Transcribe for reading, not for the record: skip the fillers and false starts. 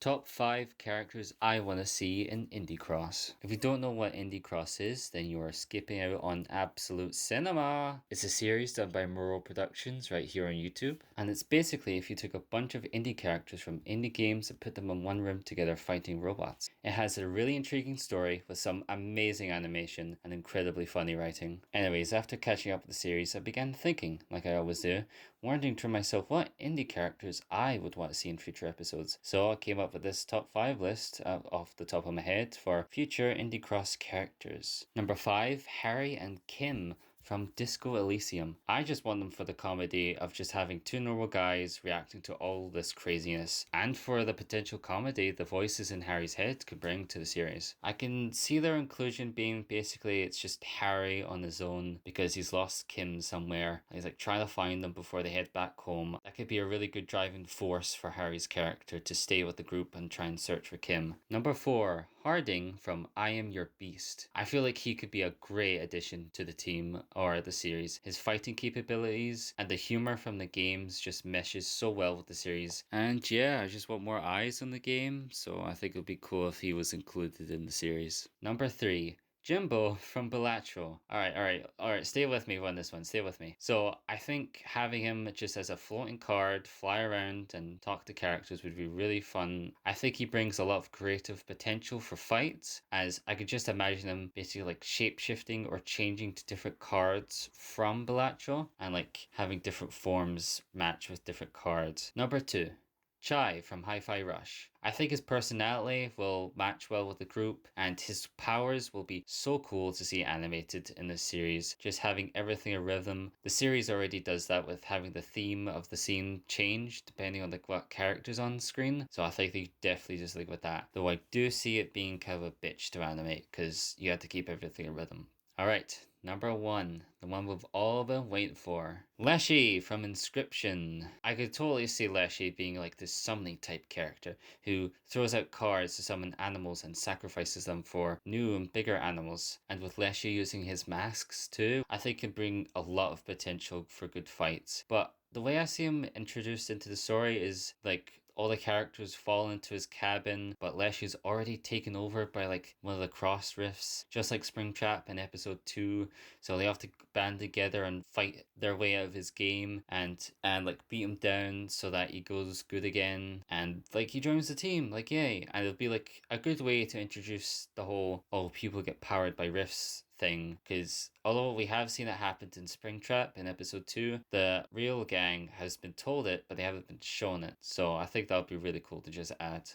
Top 5 characters I want to see in Indie Cross. If you don't know what Indie Cross is, then you are skipping out on absolute cinema. It's a series done by Muro Productions right here on YouTube. And it's basically if you took a bunch of indie characters from indie games and put them in one room together fighting robots. It has a really intriguing story with some amazing animation and incredibly funny writing. Anyways, after catching up with the series, I began thinking, like I always do, wondering to myself what indie characters I would want to see in future episodes. So I came up with this top 5 list off the top of my head for future Indie Cross characters. Number 5, Harry and Kim from Disco Elysium. I just want them for the comedy of just having two normal guys reacting to all this craziness, and for the potential comedy the voices in Harry's head could bring to the series. I can see their inclusion being basically it's just Harry on his own because he's lost Kim somewhere. He's like trying to find them before they head back home. That could be a really good driving force for Harry's character to stay with the group and try and search for Kim. Number 4, Harding from I Am Your Beast. I feel like he could be a great addition to the team or the series. His fighting capabilities and the humor from the games just meshes so well with the series. And yeah, I just want more eyes on the game, so I think it would be cool if he was included in the series. Number 3, Jimbo from Balatro. Alright, stay with me on this one, stay with me. So I think having him just as a floating card, fly around and talk to characters would be really fun. I think he brings a lot of creative potential for fights, as I could just imagine him basically like shape-shifting or changing to different cards from Balatro, and like having different forms match with different cards. Number 2, Chai from Hi-Fi Rush. I think his personality will match well with the group, and his powers will be so cool to see animated in this series. Just having everything a rhythm. The series already does that with having the theme of the scene change depending on like what characters on screen. So I think they definitely just like with that. Though I do see it being kind of a bitch to animate because you have to keep everything a rhythm. Alright, number 1, the one we've all been waiting for. Leshy from Inscription. I could totally see Leshy being like this summoning type character who throws out cards to summon animals and sacrifices them for new and bigger animals. And with Leshy using his masks too, I think can bring a lot of potential for good fights. But the way I see him introduced into the story is like all the characters fall into his cabin, but Leshy's already taken over by like one of the cross rifts, just like Springtrap in episode 2. So they have to band together and fight their way out of his game and like beat him down so that he goes good again. And like he joins the team, like yay. And it'll be like a good way to introduce the whole people get powered by rifts thing, because although we have seen it happen in Springtrap in episode 2, the real gang has been told it, but they haven't been shown it. So I think that would be really cool to just add.